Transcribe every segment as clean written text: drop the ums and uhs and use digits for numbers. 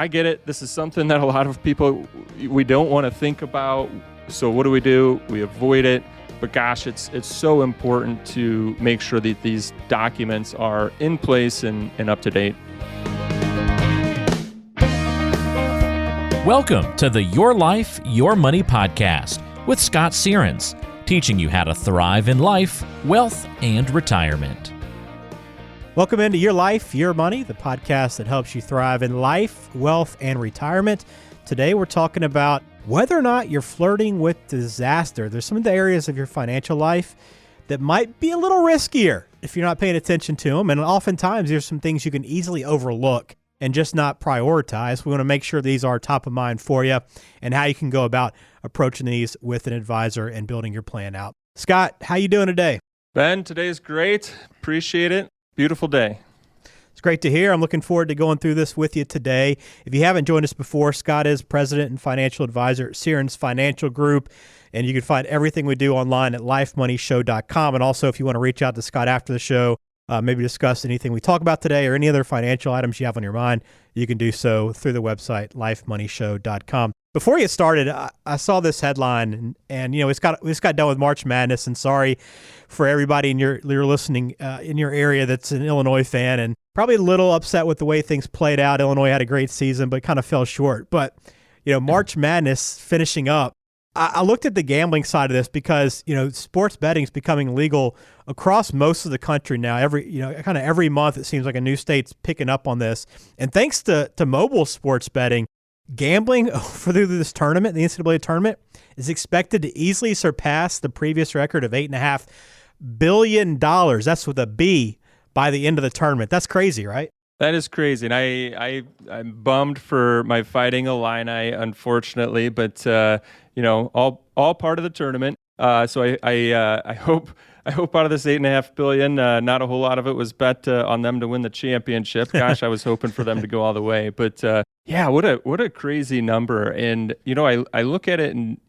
I get it. This is something that a lot of people, we don't want to think about. So what do? We avoid it. But gosh, it's so important to make sure that these documents are in place and up to date. Welcome to the Your Life, Your Money podcast with Scott Searens, teaching you how to thrive in life, wealth, and retirement. Welcome into Your Life, Your Money, the podcast that helps you thrive in life, wealth, and retirement. Today we're talking about whether or not you're flirting with disaster. There's some of the areas of your financial life that might be a little riskier if you're not paying attention to them. And oftentimes there's some things you can easily overlook and just not prioritize. We want to make sure these are top of mind for you and how you can go about approaching these with an advisor and building your plan out. Scott, how you doing today? Ben, today's great. Appreciate it. Beautiful day. It's great to hear. I'm looking forward to going through this with you today. If you haven't joined us before, Scott is president and financial advisor at Searens Financial Group, and you can find everything we do online at lifemoneyshow.com. And also, if you want to reach out to Scott after the show, maybe discuss anything we talk about today or any other financial items you have on your mind, you can do so through the website, lifemoneyshow.com. Before we get started, I saw this headline, and we just got done with March Madness, and sorry for everybody you're listening in your area that's an Illinois fan, and probably a little upset with the way things played out. Illinois had a great season, but kind of fell short. But March Madness finishing up, I looked at the gambling side of this because sports betting is becoming legal across most of the country now. Every month it seems like a new state's picking up on this, and thanks to mobile sports betting, gambling through this tournament, the NCAA tournament, is expected to easily surpass the previous record of $8.5 billion. That's with a B by the end of the tournament. That's crazy, right? That is crazy. And I'm bummed for my Fighting Illini, unfortunately, but all part of the tournament. So I hope out of this $8.5 billion, not a whole lot of it was bet on them to win the championship. Gosh, I was hoping for them to go all the way. But what a crazy number. And I look at it, and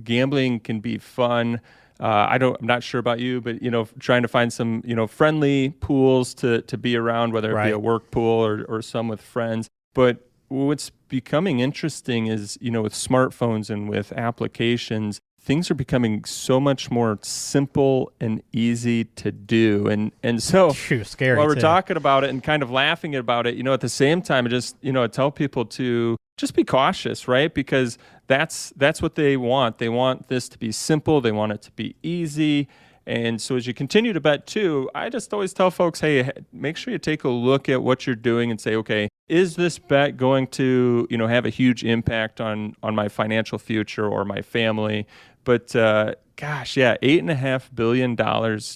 gambling can be fun. I'm not sure about you, but trying to find some friendly pools to be around, whether it be a work pool or some with friends. But what's becoming interesting is with smartphones and with applications, things are becoming so much more simple and easy to do. And so scary while we're too. talking about it and kind of laughing about it, at the same time, I tell people to just be cautious, right? Because that's what they want. They want this to be simple. They want it to be easy. And so as you continue to bet too, I just always tell folks, hey, make sure you take a look at what you're doing and say, okay, is this bet going to, have a huge impact on my financial future or my family? But $8.5 billion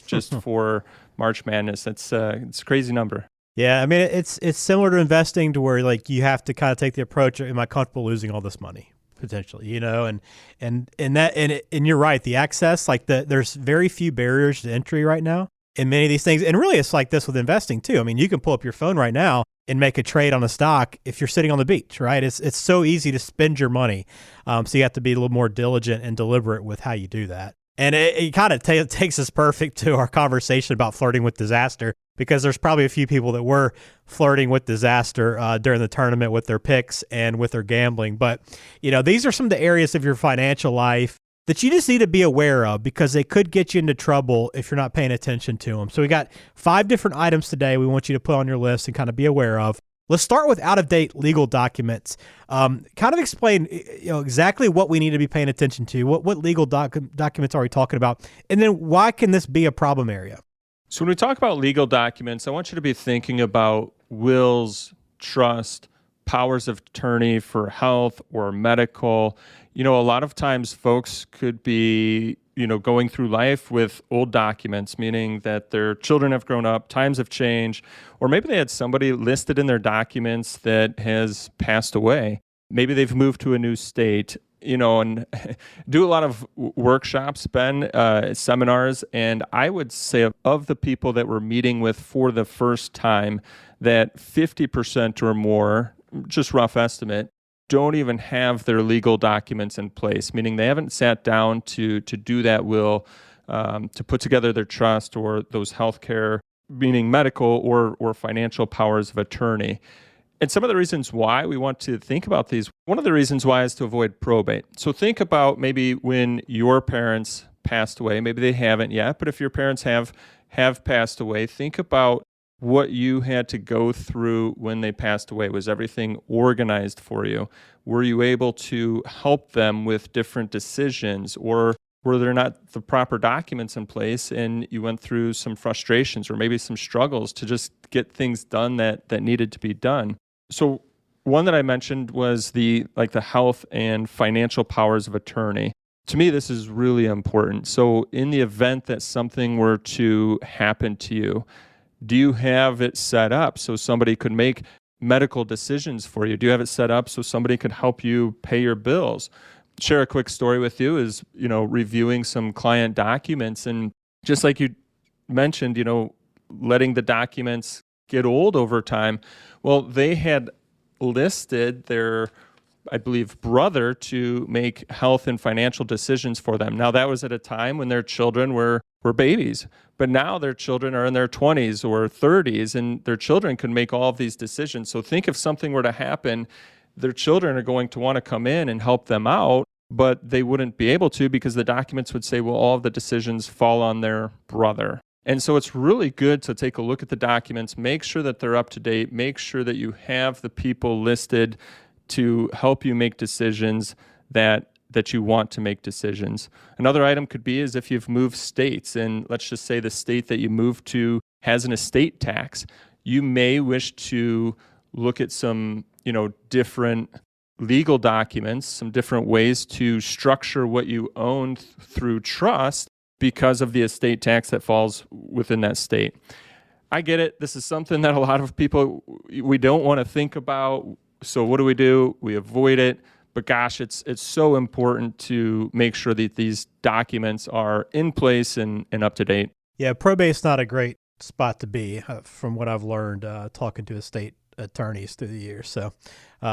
just for March Madness. It's a crazy number. Yeah, I mean, it's similar to investing, to where you have to kind of take the approach, am I comfortable losing all this money potentially, and you're right, the access, there's very few barriers to entry right now in many of these things. And really it's like this with investing too. I mean, you can pull up your phone right now and make a trade on a stock if you're sitting on the beach, right? It's so easy to spend your money. So you have to be a little more diligent and deliberate with how you do that. And it kind of takes us perfect to our conversation about flirting with disaster, because there's probably a few people that were flirting with disaster during the tournament with their picks and with their gambling. But, these are some of the areas of your financial life that you just need to be aware of, because they could get you into trouble if you're not paying attention to them. So we got 5 different items today we want you to put on your list and kind of be aware of. Let's start with out-of-date legal documents. Kind of explain exactly what we need to be paying attention to. What legal documents are we talking about? And then why can this be a problem area? So when we talk about legal documents, I want you to be thinking about wills, trust, powers of attorney for health or medical. A lot of times folks could be going through life with old documents, meaning that their children have grown up, times have changed, or maybe they had somebody listed in their documents that has passed away. Maybe they've moved to a new state, and do a lot of workshops, Ben, seminars, and I would say of the people that we're meeting with for the first time, that 50% or more, just rough estimate, don't even have their legal documents in place, meaning they haven't sat down to do that will, to put together their trust or those healthcare, meaning medical or financial powers of attorney. And some of the reasons why we want to think about these, one of the reasons why is to avoid probate. So think about maybe when your parents passed away, maybe they haven't yet, but if your parents have passed away, think about what you had to go through when they passed away. Was everything organized for you? Were you able to help them with different decisions, or were there not the proper documents in place and you went through some frustrations or maybe some struggles to just get things done that needed to be done? So one that I mentioned was the health and financial powers of attorney. To me, this is really important. So in the event that something were to happen to you, do you have it set up so somebody could make medical decisions for you? Do you have it set up so somebody could help you pay your bills? Share a quick story with you is, reviewing some client documents. And just like you mentioned, letting the documents get old over time. Well, they had listed their, I believe, brother to make health and financial decisions for them. Now, that was at a time when their children were babies, but now their children are in their 20s or 30s, and their children can make all of these decisions. So think if something were to happen, their children are going to want to come in and help them out, but they wouldn't be able to because the documents would say, well, all of the decisions fall on their brother. And so it's really good to take a look at the documents, make sure that they're up to date, make sure that you have the people listed to help you make decisions that you want to make decisions. Another item could be is if you've moved states, and let's just say the state that you moved to has an estate tax, you may wish to look at some, different legal documents, some different ways to structure what you own through trust because of the estate tax that falls within that state. I get it. This is something that a lot of people, we don't want to think about. So what do? We avoid it. But gosh, it's so important to make sure that these documents are in place and up to date. Yeah, probate's not a great spot to be, from what I've learned talking to estate attorneys through the years. So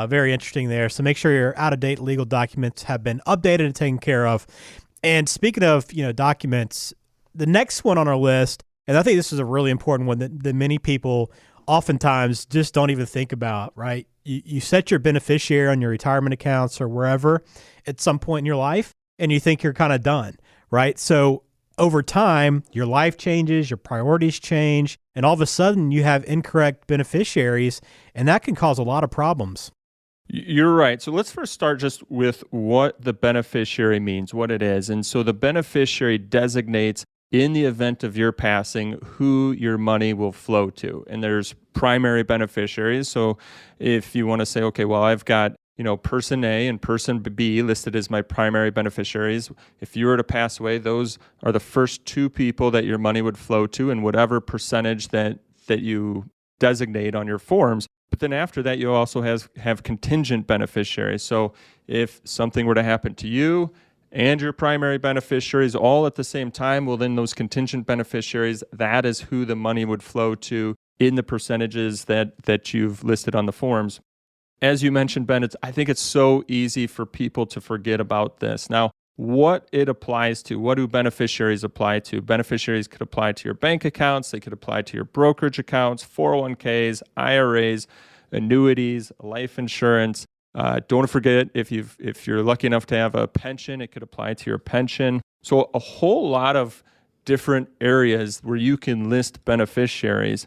very interesting there. So make sure your out-of-date legal documents have been updated and taken care of. And speaking of, documents, the next one on our list, and I think this is a really important one that many people oftentimes just don't even think about, right? You set your beneficiary on your retirement accounts or wherever at some point in your life, and you think you're kind of done, right? So over time, your life changes, your priorities change, and all of a sudden you have incorrect beneficiaries, and that can cause a lot of problems. You're right. So let's first start just with what the beneficiary means, what it is. And so the beneficiary designates, in the event of your passing, who your money will flow to. And there's primary beneficiaries. So if you want to say, okay, well, I've got, person A and person B listed as my primary beneficiaries. If you were to pass away, those are the first two people that your money would flow to, and whatever percentage that you designate on your forms. But then after that, you also have contingent beneficiaries. So if something were to happen to you and your primary beneficiaries all at the same time, well, then those contingent beneficiaries, that is who the money would flow to in the percentages that you've listed on the forms. As you mentioned, Ben, I think it's so easy for people to forget about this. Now, what it applies to, what do beneficiaries apply to? Beneficiaries could apply to your bank accounts, they could apply to your brokerage accounts, 401ks, IRAs, annuities, life insurance. Don't forget, if you're lucky enough to have a pension, it could apply to your pension. So a whole lot of different areas where you can list beneficiaries.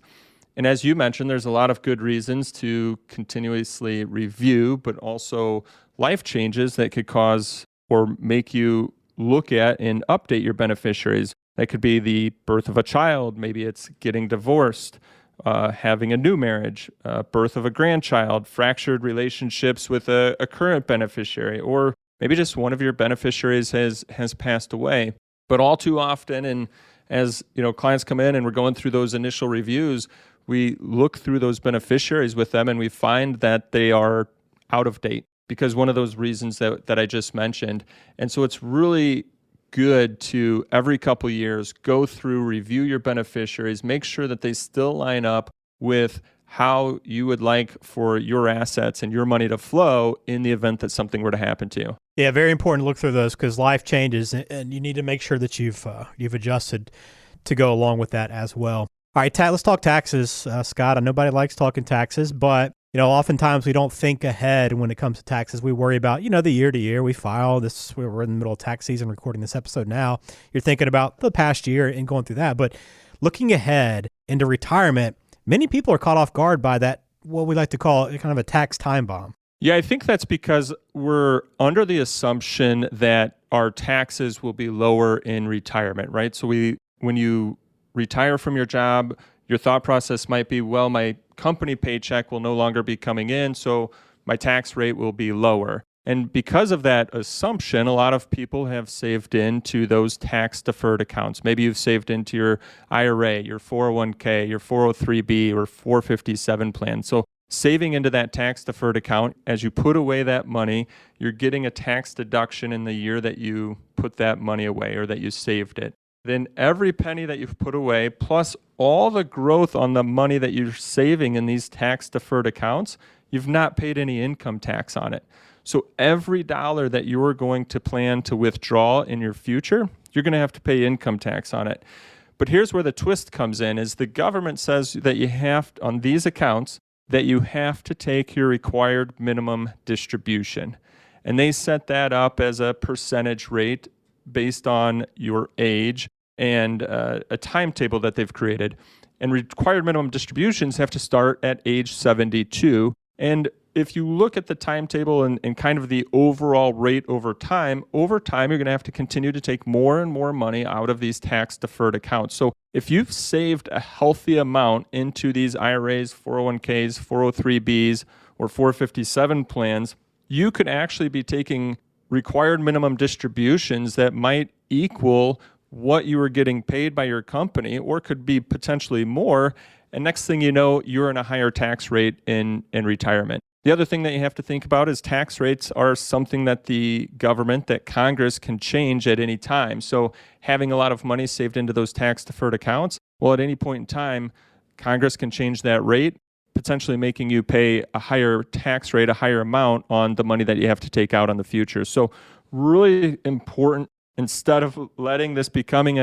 And as you mentioned, there's a lot of good reasons to continuously review, but also life changes that could cause or make you look at and update your beneficiaries. That could be the birth of a child. Maybe it's getting divorced, having a new marriage, birth of a grandchild, fractured relationships with a current beneficiary, or maybe just one of your beneficiaries has passed away. But all too often, and as clients come in and we're going through those initial reviews, we look through those beneficiaries with them and we find that they are out of date because one of those reasons that I just mentioned. And so it's really good to every couple of years go through, review your beneficiaries, make sure that they still line up with how you would like for your assets and your money to flow in the event that something were to happen to you. Yeah, very important to look through those because life changes and you need to make sure that you've adjusted to go along with that as well. All right, let's talk taxes, Scott. I know nobody likes talking taxes, but Oftentimes we don't think ahead when it comes to taxes. We worry about, the year to year we file this. We're in the middle of tax season recording this episode now. You're thinking about the past year and going through that. But looking ahead into retirement, many people are caught off guard by that, what we like to call kind of a tax time bomb. Yeah, I think that's because we're under the assumption that our taxes will be lower in retirement, right? So when you retire from your job, your thought process might be, well, my company paycheck will no longer be coming in, so my tax rate will be lower. And because of that assumption, a lot of people have saved into those tax-deferred accounts. Maybe you've saved into your IRA, your 401k, your 403b, or 457 plan. So saving into that tax-deferred account, as you put away that money, you're getting a tax deduction in the year that you put that money away or that you saved it. Then every penny that you've put away, plus all the growth on the money that you're saving in these tax-deferred accounts, you've not paid any income tax on it. So every dollar that you are going to plan to withdraw in your future, you're going to have to pay income tax on it. But here's where the twist comes in, is the government says that you have, on these accounts, that you have to take your required minimum distribution. And they set that up as a percentage rate based on your age and a timetable that they've created. And required minimum distributions have to start at age 72. And if you look at the timetable and kind of the overall rate over time, you're going to have to continue to take more and more money out of these tax-deferred accounts. So if you've saved a healthy amount into these IRAs, 401ks, 403bs, or 457 plans, you could actually be taking required minimum distributions that might equal what you were getting paid by your company, or could be potentially more. And next thing you know, you're in a higher tax rate in retirement. The other thing that you have to think about is tax rates are something that the government, that Congress can change at any time. So having a lot of money saved into those tax-deferred accounts, well, at any point in time, Congress can change that rate, potentially making you pay a higher tax rate, a higher amount on the money that you have to take out in the future. So really important, instead of letting this becoming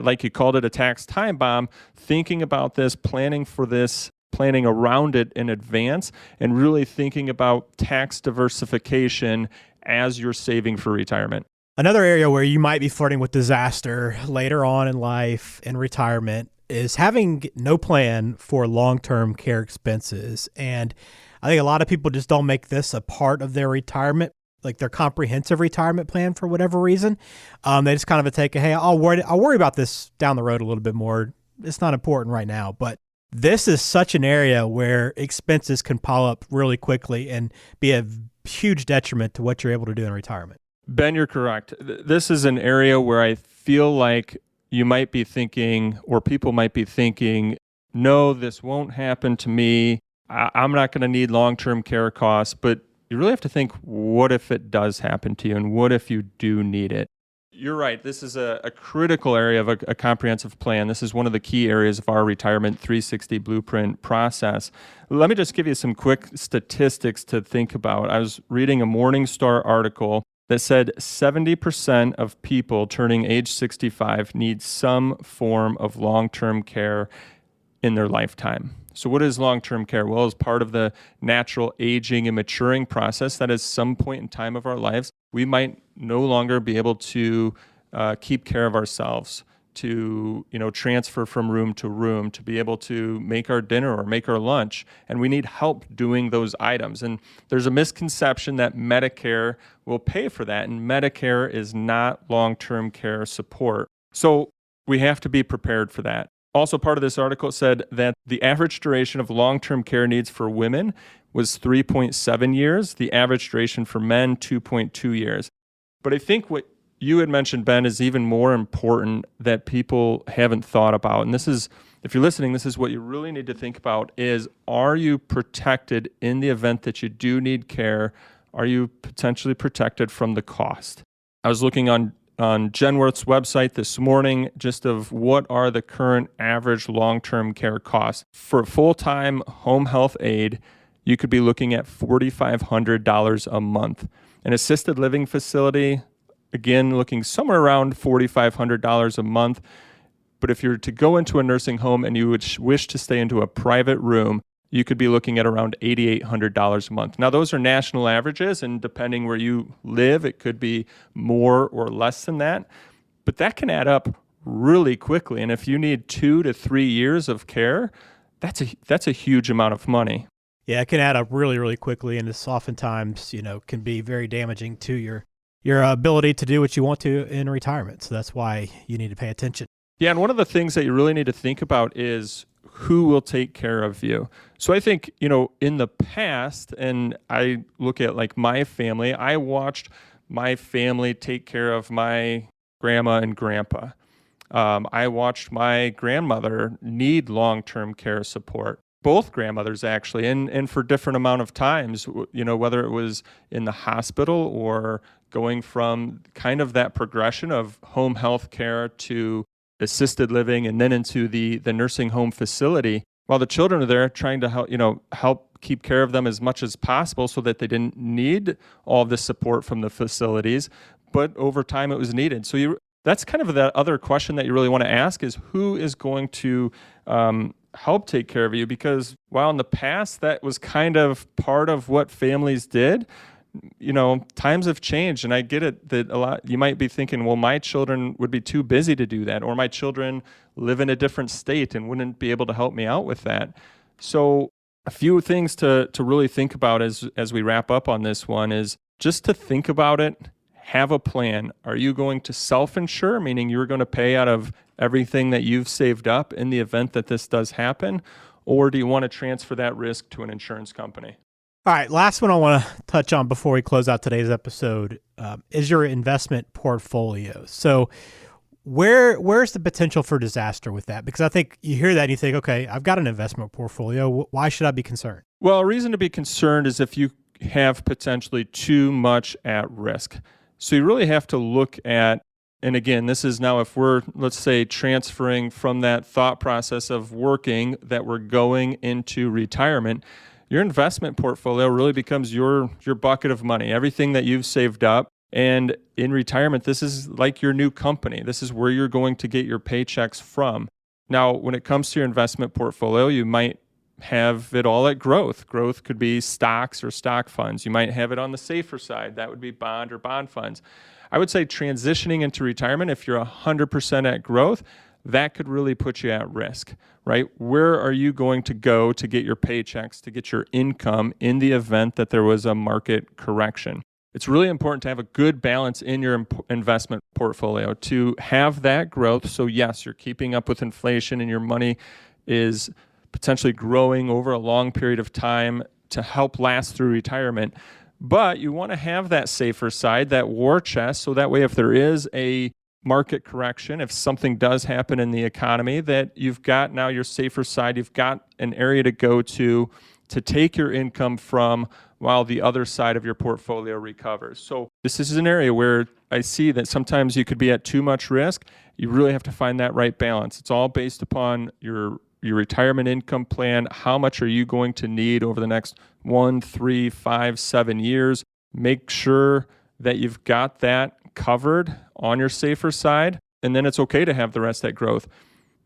like you called it, a tax time bomb, thinking about this, planning for this, planning around it in advance, and really thinking about tax diversification as you're saving for retirement. Another area where you might be flirting with disaster later on in life in retirement is having no plan for long-term care expenses. And I think a lot of people just don't make this a part of their retirement, like their comprehensive retirement plan, for whatever reason. They just kind of take hey, I'll worry about this down the road a little bit more. It's not important right now. But this is such an area where expenses can pile up really quickly and be a huge detriment to what you're able to do in retirement. Ben, you're correct. This is an area where I feel like you might be thinking, or people might be thinking, no, this won't happen to me. I'm not going to need long-term care costs. But you really have to think, what if it does happen to you, and what if you do need it? You're right. This is a critical area of a comprehensive plan. This is one of the key areas of our Retirement 360 Blueprint process. Let me just give you some quick statistics to think about. I was reading a Morningstar article that said 70% of people turning age 65 need some form of long-term care in their lifetime. So what is long-term care? Well, as part of the natural aging and maturing process, that at some point in time of our lives, we might no longer be able to keep care of ourselves, to transfer from room to room, to be able to make our dinner or make our lunch, and we need help doing those items. And there's a misconception that Medicare will pay for that, and Medicare is not long-term care support. So we have to be prepared for that. Also, part of this article said that the average duration of long-term care needs for women was 3.7 years. The average duration for men, 2.2 years. But I think what you had mentioned, Ben, is even more important that people haven't thought about. And this is, if you're listening, this is what you really need to think about is, are you protected in the event that you do need care? Are you potentially protected from the cost? I was looking on Genworth's website this morning, just of what are the current average long-term care costs. For a full-time home health aide, you could be looking at $4,500 a month. An assisted living facility, again, looking somewhere around $4,500 a month. But if you're to go into a nursing home and you would wish to stay into a private room, you could be looking at around $8,800 a month. Now, those are national averages, and depending where you live, it could be more or less than that. But that can add up really quickly. And if you need 2 to 3 years of care, that's a huge amount of money. Yeah, it can add up really, really quickly, and it's oftentimes, can be very damaging to your ability to do what you want to in retirement. So that's why you need to pay attention. Yeah, and one of the things that you really need to think about is who will take care of you. So I think, in the past, and I look at like my family, I watched my family take care of my grandma and grandpa. I watched my grandmother need long-term care support. Both grandmothers actually, and for different amount of times, whether it was in the hospital or going from kind of that progression of home health care to assisted living and then into the nursing home facility, while the children are there trying to help keep care of them as much as possible so that they didn't need all of this support from the facilities, but over time it was needed. So that's kind of that other question that you really want to ask is who is going to help take care of you, because while in the past that was kind of part of what families did, times have changed, and I get it that a lot, you might be thinking, well, my children would be too busy to do that, or my children live in a different state and wouldn't be able to help me out with that. So a few things to really think about as we wrap up on this one is just to think about it, have a plan. Are you going to self-insure, meaning you're going to pay out of everything that you've saved up in the event that this does happen, or do you want to transfer that risk to an insurance company? All right, last one I want to touch on before we close out today's episode is your investment portfolio. So where's the potential for disaster with that? Because I think you hear that and you think, okay, I've got an investment portfolio. Why should I be concerned? Well, a reason to be concerned is if you have potentially too much at risk. So you really have to look at, and again, this is now if we're, let's say, transferring from that thought process of working that we're going into retirement, your investment portfolio really becomes your bucket of money, everything that you've saved up. And in retirement, this is like your new company. This is where you're going to get your paychecks from. Now, when it comes to your investment portfolio, you might have it all at growth. Growth could be stocks or stock funds. You might have it on the safer side. That would be bond or bond funds. I would say transitioning into retirement, if you're 100% at growth, that could really put you at risk, right? Where are you going to go to get your paychecks, to get your income in the event that there was a market correction? It's really important to have a good balance in your investment portfolio to have that growth. So yes, you're keeping up with inflation and your money is potentially growing over a long period of time to help last through retirement. But you want to have that safer side, that war chest, so that way if there is a market correction, if something does happen in the economy, that you've got now your safer side, you've got an area to go to take your income from while the other side of your portfolio recovers. So this is an area where I see that sometimes you could be at too much risk. You really have to find that right balance. It's all based upon your retirement income plan. How much are you going to need over the next 1, 3, 5, 7 years? Make sure that you've got that covered on your safer side, and then it's okay to have the rest at growth.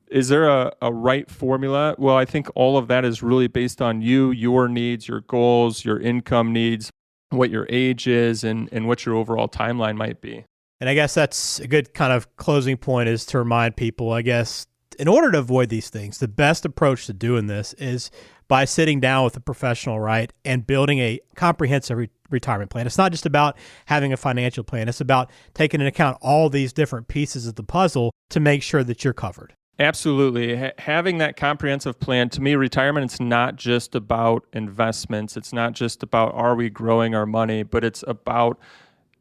Is there a right formula? Well, I think all of that is really based on you, your needs, your goals, your income needs, what your age is, and what your overall timeline might be. And I guess that's a good kind of closing point, is to remind people, I guess, in order to avoid these things, the best approach to doing this is by sitting down with a professional, right, and building a comprehensive retirement plan. It's not just about having a financial plan. It's about taking into account all these different pieces of the puzzle to make sure that you're covered. Absolutely. Having that comprehensive plan, to me, retirement, it's not just about investments. It's not just about are we growing our money, but it's about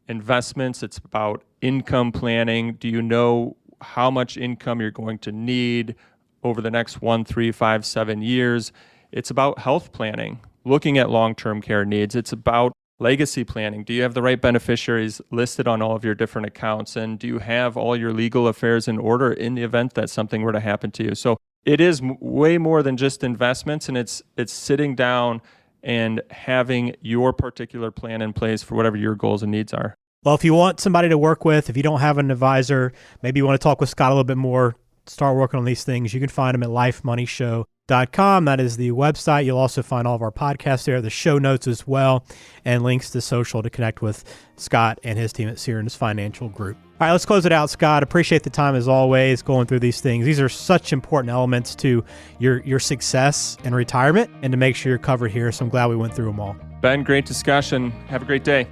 investments. It's about income planning. Do you know how much income you're going to need over the next 1, 3, 5, 7 years? It's about health planning, looking at long-term care needs. It's about legacy planning. Do you have the right beneficiaries listed on all of your different accounts? And do you have all your legal affairs in order in the event that something were to happen to you? So it is way more than just investments, and it's sitting down and having your particular plan in place for whatever your goals and needs are. Well, if you want somebody to work with, if you don't have an advisor, maybe you want to talk with Scott a little bit more, start working on these things, you can find him at lifemoneyshow.com. financialgroup.com. That is the website. You'll also find all of our podcasts there, the show notes as well, and links to social to connect with Scott and his team at Searns Financial Group. All right, let's close it out, Scott. Appreciate the time as always going through these things. These are such important elements to your success in retirement and to make sure you're covered here. So I'm glad we went through them all. Ben, great discussion. Have a great day.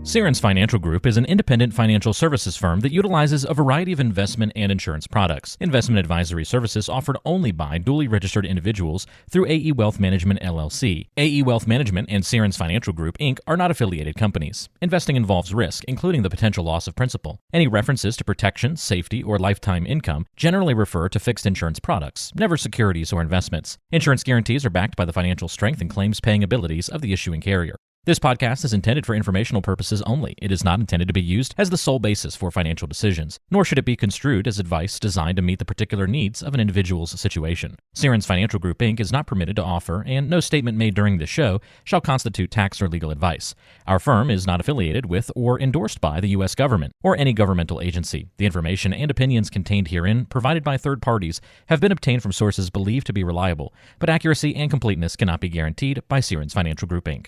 Searns Financial Group is an independent financial services firm that utilizes a variety of investment and insurance products. Investment advisory services offered only by duly registered individuals through AE Wealth Management, LLC. AE Wealth Management and Searns Financial Group, Inc. are not affiliated companies. Investing involves risk, including the potential loss of principal. Any references to protection, safety, or lifetime income generally refer to fixed insurance products, never securities or investments. Insurance guarantees are backed by the financial strength and claims-paying abilities of the issuing carrier. This podcast is intended for informational purposes only. It is not intended to be used as the sole basis for financial decisions, nor should it be construed as advice designed to meet the particular needs of an individual's situation. Searns Financial Group, Inc. is not permitted to offer, and no statement made during this show shall constitute tax or legal advice. Our firm is not affiliated with or endorsed by the U.S. government or any governmental agency. The information and opinions contained herein, provided by third parties, have been obtained from sources believed to be reliable, but accuracy and completeness cannot be guaranteed by Searns Financial Group, Inc.